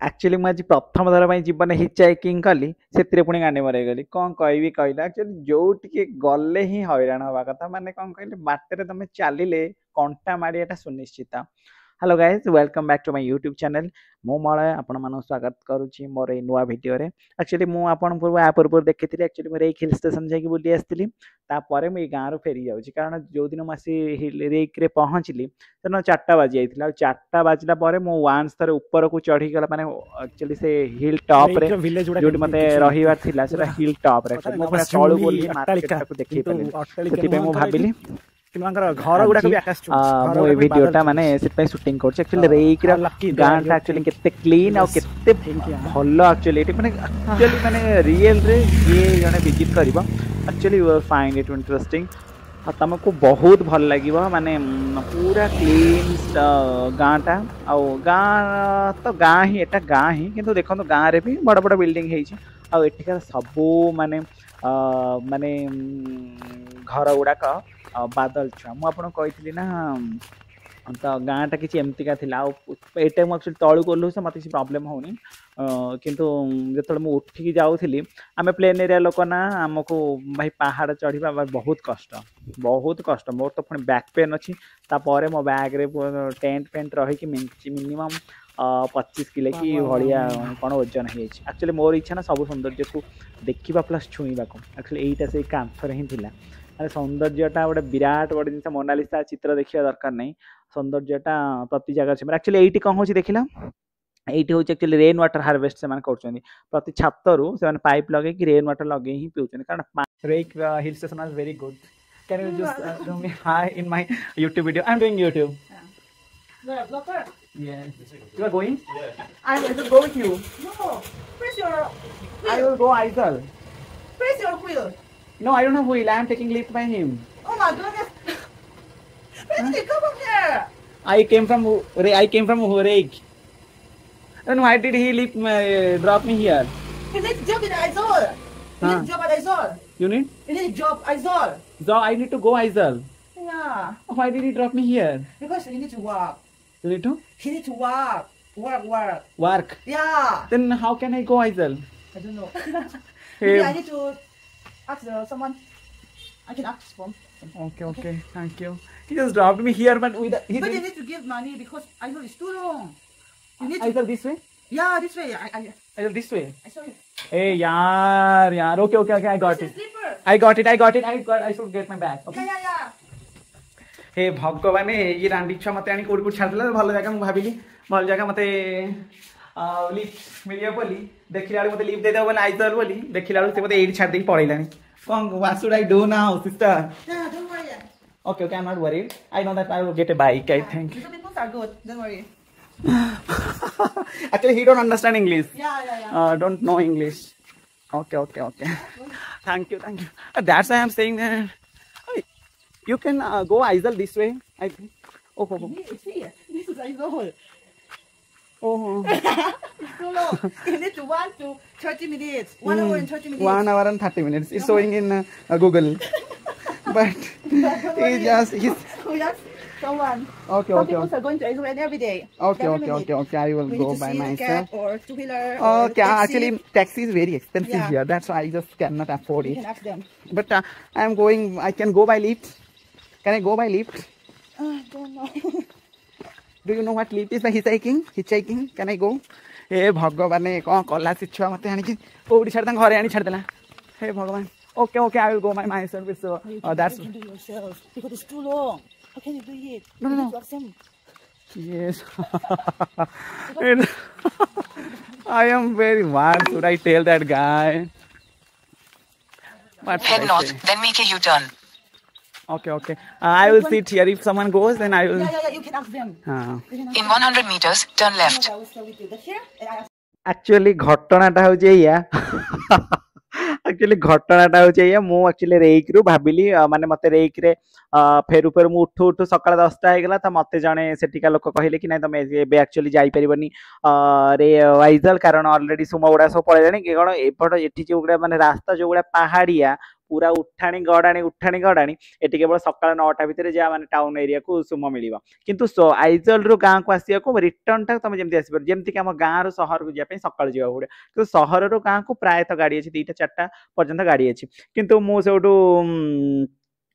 Actually ମୁଁ ଆଜି ପ୍ରଥମ ଥର ପାଇଁ ଜୀବନରେ ହିଚହାଇକିଂ କଲି ସେଥିରେ ପୁଣି ଗାଣ୍ଡି ମରେଇଗଲି କ'ଣ କହିବି କହିଲ ଆକ୍ଚୁଆଲି ଯୋଉଠିକି ଗଲେ ହିଁ ହଇରାଣ ହବା କଥା ମାନେ କ'ଣ କହିଲେ ବାଟରେ ତମେ ଚାଲିଲେ କଣ୍ଟା ମାଡ଼ିବାଟା ସୁନିଶ୍ଚିତ। Hello guys welcome back to my YouTube channel मु मलय आपण मानक स्वागत करुच्ची मोर ए नुआ भिडियो रे एक्चुअली मु आपण पूर्व आ पूर्व देखी एक्चुअली मोर एक हिल स्टेशन जाकि बुली आसती तापर मुझे गाँव रु फेरी जाऊँगी कारण जो दिन मुझे रेक रे पहुँचली सेदिन 4टा बाजी जाइए 4टा बाजिला पर मु वान्स थरे ऊपर को चढ़ी गला माने एक्चुअली से हिल टॉप रे जोटी मते रहिवार थिला सेटा हिल टॉप रे मु पूरा तळु बोली मार्केट को देखि पले सेति पे मु भाबिली घर गुडा भी आकाश मु ए वीडियोटा माने सेट शूटिंग करछ एक्चुअली रेक रा गांटा एक्चुअली केते क्लीन और केते भलो एक्चुअली एटी माने रियल रे ये जने विजिट करबो actually you will find it interesting तुमको बहुत भल लगे माने पूरा क्लीन गाँटा तो गाँ ही एटा गाँ ही किंतु देखो गाँव रे भी बड़ बड़ बिल्डिंग आठिकार सबू माने माने घर गुड़ाक बादल छुआ मुझे ना तो गाँटा किसी एमतीका ये मुझे तलू ओह्लू मत किसी प्रोब्लेम होनी किंतु जो मुझे उठिकी जाऊँगी आम प्लेन एरिया लोक ना आमको भाई पहाड़ चढ़ा बहुत कष्ट मोर तो पुणी बैक पेन अच्छी तापर मो बैग रे टेंट पेंट रही मिनिमम 25 किलो की भाया कौन ओजन हो एक्चुअली मोर इच्छा ना सब सौंदर्य को देखा प्लस छुईवा एक्चुअली यहीटा से कांथर ही थिला अरे सौंदर्यटा गोटे विराट बड़े जिन मोनालिसा चित्र देखा दरकार नहीं सौंदर्यटा प्रति जगह एक्चुअली ये कौन हो देखला ये हूँ एक्चुअली रेन वाटर हार्वेस्ट से कर प्रति छातरू से पाइप लगे कि रेन वाटर लगे ही पीछे कारण रेक hill station are very good can you just do me hi in my YouTube video I am doing YouTube Yes. You are going? Yeah. I will go with you. No. Press your wheel. I will go Aizal. Press your wheel. No, I don't have wheel. I am taking lift by him. Oh my goodness. Let's come from here. I came from Horeg. Then why did he lift drop me here? He needs job in Aizal. He needs job at Aizal. You need? He needs job Aizal. So I need to go Aizal. Yeah. Why did he drop me here? Because he needs to work. You need to? He needs to work. Work? Yeah. Then how can I go Aizal? I don't know. Maybe I need to ask someone. I can ask from. Okay. Thank you. He just dropped me here, but but you need to give money because Aizal is too long. You need Aizal this way? Yeah, this way. Aizal this way? I saw it. Hey, yaar. Okay. I got it. I got it. I should get my bag. Okay. Yeah. हे भगवान ये रांडी छुआ मत आनी कौट छाड़ा भल जगह मुझे भाविली भल जगह मत लिफ्ट मिले बोली देखला मत लिफ्ट देदेव बोले आइजल बोली देखला से मत ये छाड़ दे पड़ेगा कौन what should I do now sister okay I am not worried I know that I will get a bike I think actually he don't understand English don't know English okay thank you that's I am saying that you can go Aizal this way, I think. Oh. See, this is Aizal. Oh. It's too long. You need to 1 to 30 minutes. 1 hour and 30 minutes. 1 hour and 30 minutes. It's showing in Google. But he's someone. Okay. Some people are going to Aizal every day. Okay. I will go by myself. Or two-wheeler. Okay. Actually, taxi is very expensive here. That's why I just cannot afford it. You can ask them. But I am going. I can go by lift. Can I go by lift? I don't know. Do you know what lift is by hitchhiking? Can I go? हे भगवान कौन कला से छुआ मत आनी कौटी छाड़ घरे आनी छाड़ देला हे भगवान okay I will go my myself so that's you can do yourself because it's too long. How can you do it? No. Yes. I am very mad. Should I tell that guy? Head north, then make a U-turn. Okay. I will sit here. If someone goes, then I will. Yeah. You can ask them. In 100 meters, turn left. I will stay with you. But here, and I ask. Actually, घटनाटा हूँ या actually घटनाटा हूँ मुझे rake रु भाविली माने मते rake रे फेरु मु उठू सकाळ 10टा होगला तो मते जने सेटिका लोक कहले कि ना तुम एक्चुअली जाई परिबनी रे आइजल कारण ऑलरेडी सुमो गुड़ा सब पळेलानी कि कोन एपट एठी जो गुड़ा माने रास्ता जो गुड़ा पहाड़िया पूरा उठाणी गड़ाणी एटी केवल सकाळ 9टा भितर जा माने टाउन एरिया को सुम मिलिबो किंतु आइजल रु गाँ को आसिया को रिटर्न टा तुम जमती आसपर जेमति कि हम गाँ रु शहर को जाय सकाळ जीवा पड़े तो शहर रु गाँ को प्रायत गाड़ी अछि 2टा 4टा पर्यंत गाड़ी अछि किंतु मु सेउटू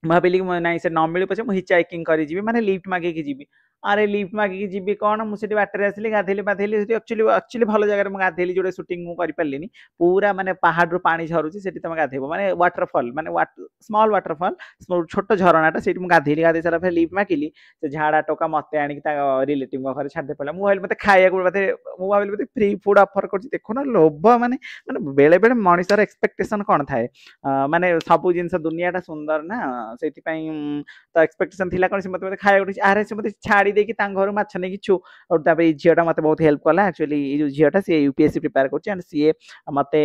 भाविली नाଇଁ से न मिलू पछे मु हिचाइकिंग करी जीवी माने लिफ्ट मागे की जीवी अरे लिफ्ट मागे जीवी कौन मुझे बाटर आसली गाधेली बाधेली एक्चुअली एक्चुअली भल जगह में गाधेली जो शूटिंग मु कर पारिनी पूरा माने पहाड़ रू पानी झरुची सेठी तुम गाधेबो माने वाटरफॉल माने स्मॉल वाटरफॉल छोट झरनाटा सेठी मु गाधेली गाधे सारा फिर लिफ्ट मागिली से झाड़ा टोका मते आनी ता रिलेटिव घर छाड़ दे पला मु भाविली मते खाया को मु भाविली मते फ्री फूड ऑफर करची देखो ना लोभ माने माने बेले बेले मनिसर एक्सपेक्टेशन कोन थाए माने सब जिंस दुनियाटा सुंदर ना सेठी पई तो एक्सपेक्टेशन थिला कोन से मते खाया को आरे से मते छाड़ी देकी तां घर माछ ने किछु और तापर झियोटा मते बहुत हेल्प कला एक्चुअली ये जो झियोटा से यूपीएससी प्रिपेयर करछि एंड सीए मते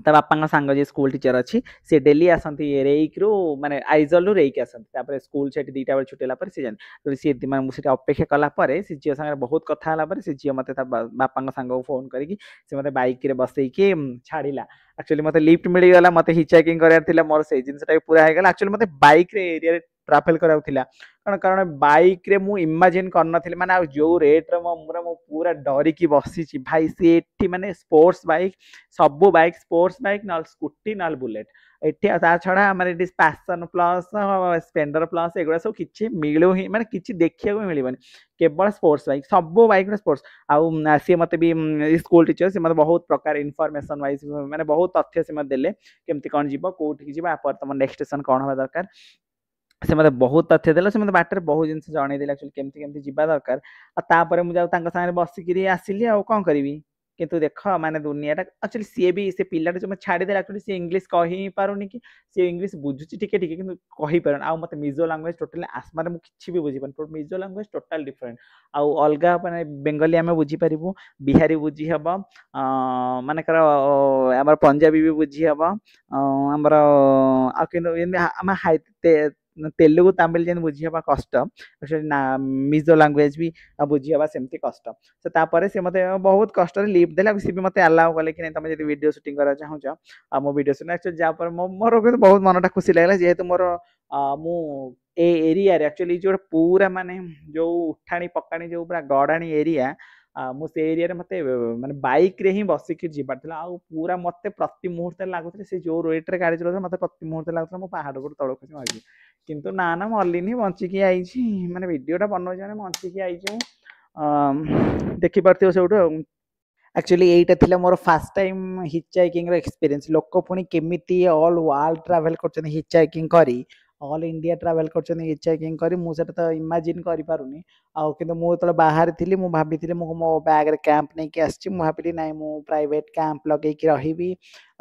ता बापा सांग जे स्कूल टीचर अच्छी से डेली आसती रेक रु माने आइजल रु रेक आसती स्कूल से 2टा बेले छुटेला पर से जान सी मुझे अपेक्षा कला से झील सांगे बहुत कथा होला पर से झील मते बापा सांग को फोन करके से मते बाइक रे बसैकी छाड़िला एक्चुअली मते लिफ्ट मिल गला मते हिचाइकिंग करार थिला मोर से जिंसटा पूरा है गला एक्चुअली मते बाइक रे एरिया रे ट्रैवल कराउ थिला कारण बाइक रे मु इमेजिन कर नथिले माने जो रेट रे मु पूरा डरी की बसी छी भाई से एठी माने स्पोर्ट्स बाइक सब बाइक स्पोर्ट्स बाइक नल स्कूटी नल बुलेट एठी ता छडा हमर eighty passion plus Splendor plus एगुडा सब किछि मिलु ही माने किछि देखिया को मिलिबनी केवल स्पोर्ट्स बाइक सब बाइक रे स्पोर्ट्स आउ सी मते भी स्कूल टीचर से मते बहुत प्रकार इन्फॉर्मेशन वाइज माने बहुत तथ्य से मते देले केमति कोन जीवो कोठी जीवो पर तम नेक्स्ट स्टेशन कोन होबा दरकार से मते बहुत तथ्य देला से मते बाटर बहुत जिंस जणै देला एक्चुअली केमति केमति जीवा दरकार आ तापर मु जाउ तांका संगे बसिकिरी आसिली आ कोन करबी किंतु देख माने दुनिया टा एक्चुअली सी भी से पिला जो छाड़ी दे एक्चुअली सी इंग्लिश कहि पारुनी कि सी इंग्लिश बुझुची टिके टिके किंतु कहि पारन आ मते मिजो लैंग्वेज टोटली आसमाने मु किछि भी बुझी पारन मिजो लैंग्वेज टोटल डिफरेंट आ अलगा माने बेंगली हमें बुझी पारिबो बिहारी बुझी हबो माने कर हमर पंजाबी भी बुझी हबो हमर आ किंतु हम तेलुगु तमिल जेन बुझी हबा कष्ट एक्चुअली ना मिजो लैंग्वेज भी बुझी हबा सेमती कष्ट से तापर से मते बहुत कष्ट रे लिफ्ट देला से भी मते अलाउ कले कि नहीं तुम जदी वीडियो शूटिंग करा चाहौ छ आ मो वीडियो शूटिंग एक्चुअली जा पर मोर बहुत मनटा खुशी लागला जेहेतु मोर मु ए एरिया रे एक्चुअली जो पूरा माने जो उठाणी पकाणी जो पूरा गड़ाणी एरिया मु से एरिया रे मते माने बाइक रे ही बसिक जीवार थिला आ पूरा मते प्रति मुहूर्त लागुथि से जो रेट रे गाड़ी चलाउथि मते प्रति मुहूर्त लागुथि मो पहाड़ को तळ खसी मागी किंतु ना ना मल्लिनी बंची की आइछि माने वीडियोटा बनौ जाने बंची की आइछि देखि परथियो सेउटो एक्चुअली एटा थिला मोर फर्स्ट टाइम हिचाइकिंग रो एक्सपीरियंस लोक पुनी केमिति ऑल वर्ल्ड ट्रैवल करछन हिचाइकिंग करी ऑल इंडिया ट्रैवल करछन हिचाइकिंग करी मु सेटा तो इमेजिन करि पारुनी आ किंतु मु तले बाहर थिली मु भाबिथिले मो बैग रे कैंप नै के आछि मु भाबिली नै मु प्राइवेट कैंप लगे कि रहिबी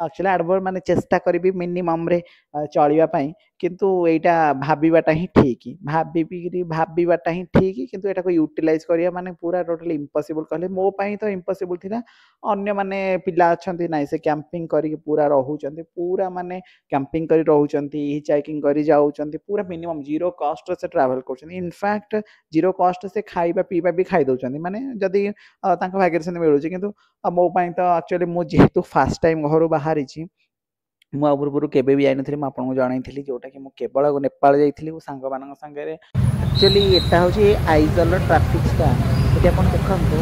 एक्चुअली एडवर माने चेष्टा करिबी मिनिमम रे चलिबा पई किंतु एटा भाबीबाटा ही ठीक भाबीबाटा ही ठीक किंतु एटा को यूटिलाइज करिया माने पूरा टोटली इम्पॉसिबल कहले मो पई तो इम्पॉसिबल थिला अन्य माने पिला अछंती नै से कैंपिंग करी पूरा रहउचंती पूरा माने कैंपिंग करी रहउचंती हिचाइकिंग करी जाउचंती पूरा मिनिमम जीरो कॉस्ट से ट्रैवल करचंती इनफैक्ट जीरो कॉस्ट से खाइबा पीबा भी खाइ दउचंती माने जदी तांका भाग्य से मिलुची किंतु मो पई तो एक्चुअली मु जेहेतु फर्स्ट टाइम घर बाहरी छी मु पूर्व केबे भी जाइनथि मु आपन को जणाइथिली जोटा कि मु केवल नेपाल जाइथिली सांग मानक संगे एक्चुअली एटा होची आइजल ट्रैफिक स्टा एटा अपन देखंतु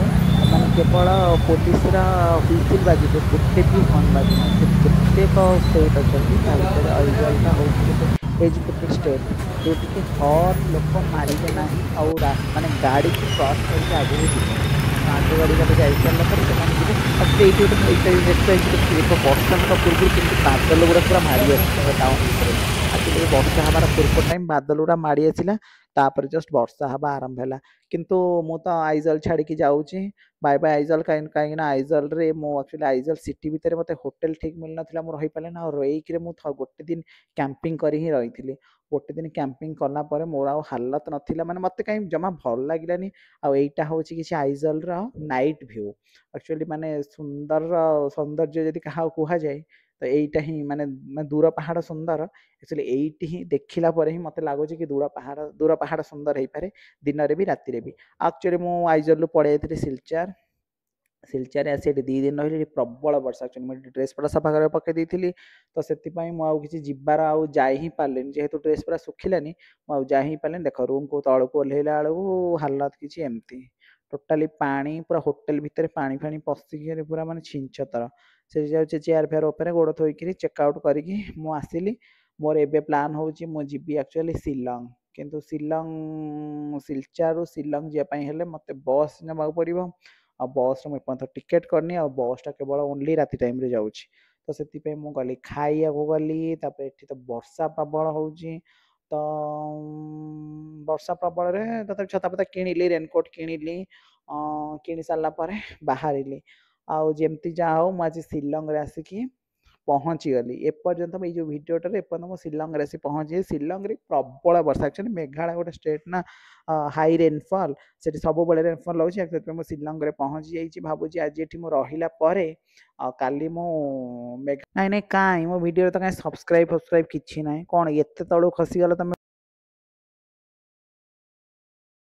माने केवल पुलिस रा व्हिसिल बाजी गोटे भी हॉर्न बाजी केते को स्टेट अछि तापर आइजल का होची एजुकेटेड स्टेट जोटी के हर लोक मारी के नाही और माने गाड़ी की क्रॉस करके आगे ही आगे गाड़ी का जाई चलला पर ସେମାନେ ଯିବେ ଆଉ ସେଇଠି ଗୋଟେ ଏକ୍ସରସାଇଜ ଏକ ବର୍ଷାଙ୍କ ପୂର୍ବରୁ କିନ୍ତୁ ବାଦଲ ଗୁଡ଼ା ପୁରା ମାଡ଼ି ଆସିଥିଲା ଟାଉନ ଭିତରେ ଆକ୍ଚୁଆଲି ବର୍ଷା ହେବାର ପୂର୍ବ ଟାଇମ୍ ବାଦଲ ଗୁଡ଼ା ମାଡ଼ି ଆସିଲା ତାପରେ ଜଷ୍ଟ ବର୍ଷା ହେବା ଆରମ୍ଭ ହେଲା କିନ୍ତୁ ମୁଁ ତ ଆଇଜଲ ଛାଡ଼ିକି ଯାଉଛି ବାଏ ବାଏ ଆଇଜଲ କାହିଁକି ନା ଆଇଜଲରେ ମୁଁ ଆକ୍ଚୁଆଲି ଆଇଜଲ ସିଟି ଭିତରେ ମୋତେ ହୋଟେଲ ଠିକ୍ ମିଳିନଥିଲା ମୁଁ ରହିପାରିଲିନି ଆଉ ରହିକିରେ ମୁଁ ଗୋଟେ ଦିନ କ୍ୟାମ୍ପିଂ କରି ହିଁ ରହିଥିଲି ଗୋଟେ ଦିନ କ୍ୟାମ୍ପିଂ କଲା ପରେ ମୋର ଆଉ ହାଲତ ନଥିଲା ମାନେ ମୋତେ କାହିଁ ଜମା ଭଲ ଲାଗିଲାନି ଆଉ ଏଇଟା ହେଉଛି କିଛି ଆଇଜଲର ନାଇଟ୍ ଭ୍ୟୁ एक्चुअली माने सुंदर सौंदर्य जदि कहा कुहाଯାଏ तो एटा ही माने दूर पहाड़ सुंदर एक्चुअली एटी ही देखिला पर ही मते लागो कि दूर पहाड़ सुंदर हे पारे दिन रे भी राति रे भी एक्चुअली मु आइजल पड़े सिलचर सिलचार आसी एटी 2 दिन रही प्रबल वर्षा एक्चुअली मुझे ड्रेस पूरा सफा कर पकई देती तो से मुझे जीवार आउ जाई ही पारे जेहेतु ड्रेस पूरा सुखिलानी मुझे जा ही पारे देख रूम को तौक ओह्लैला बेलू हालत किसी एमती टोटाली पानी पूरा होटेल भितर पानी फाणी पशिक पूरा माने छिंचतर से जाऊँ चेयर फेयर उपर गोड़ थोक चेकआउट करी आसिली मोर एबे प्लान होची मु जीवी एक्चुअली शिलंग किंतु शिलंग सिलचारू शिलंग जापाई हेले मते बस नबाक पड़िबो आ बस रे मैं टिकेट करनी आ बसटा केवल ओनली राति टाइम रे जाउची तो से मु गली खाइया को गली तापर एठी तो वर्षा प्रबल होची तो वर्षा प्रबल रे तथा छता पता किनिली रेनकोट किनिली किनि सारला परे बाहरिली आउ जेमती जा हो मु आज शिलंग रे आसिकी पहुँची गली एपर्यंत ये जो भिडियोटे एपर्यंत मुझे शिलंग रे पहुँची शिलंग रे प्रबल वर्षा एक्चुअली मेघालय गोटे स्टेट ना हाई रेनफॉल से सब बड़े रेनफॉल लगे मुझे शिलंग रे पहुँची जाइए भावुँ आज ये रहिला परे काली मु नाई नाई कहीं मो भिडियो तो कहीं सब्सक्राइब किसी ना कौन एत तलू खसीगल तुम